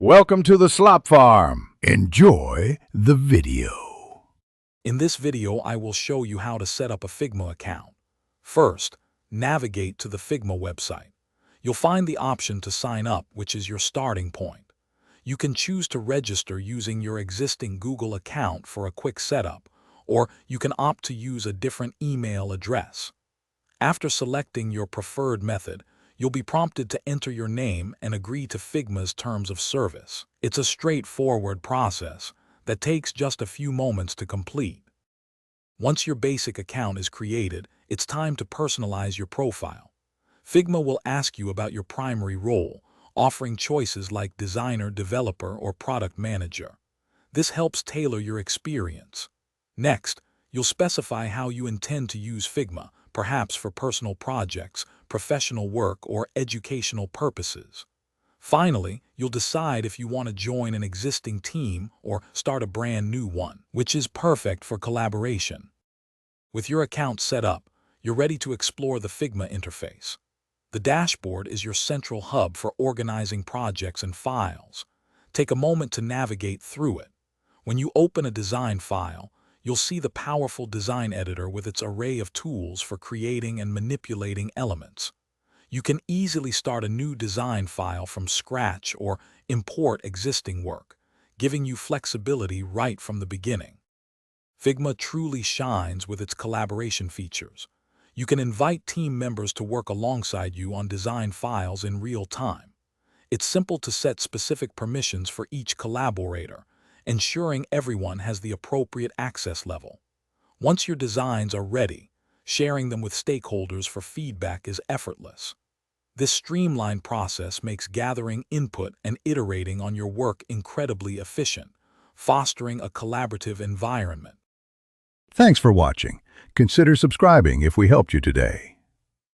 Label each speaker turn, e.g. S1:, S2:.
S1: Welcome to the Slop Farm. Enjoy the video.
S2: In this video, I will show you how to set up a Figma account. First, navigate to the Figma website. You'll find the option to sign up, which is your starting point. You can choose to register using your existing Google account for a quick setup, or you can opt to use a different email address. After selecting your preferred method, you'll be prompted to enter your name and agree to Figma's terms of service. It's a straightforward process that takes just a few moments to complete. Once your basic account is created, it's time to personalize your profile. Figma will ask you about your primary role, offering choices like designer, developer, or product manager. This helps tailor your experience. Next, you'll specify how you intend to use Figma, perhaps for personal projects, professional work, or educational purposes. Finally, you'll decide if you want to join an existing team or start a brand new one, which is perfect for collaboration. With your account set up, you're ready to explore the Figma interface. The dashboard is your central hub for organizing projects and files. Take a moment to navigate through it. When you open a design file, you'll see the powerful design editor with its array of tools for creating and manipulating elements. You can easily start a new design file from scratch or import existing work, giving you flexibility right from the beginning. Figma truly shines with its collaboration features. You can invite team members to work alongside you on design files in real time. It's simple to set specific permissions for each collaborator, ensuring everyone has the appropriate access level. Once your designs are ready, sharing them with stakeholders for feedback is effortless. This streamlined process makes gathering input and iterating on your work incredibly efficient, fostering a collaborative environment.
S1: Thanks for watching. Consider subscribing if we helped you today.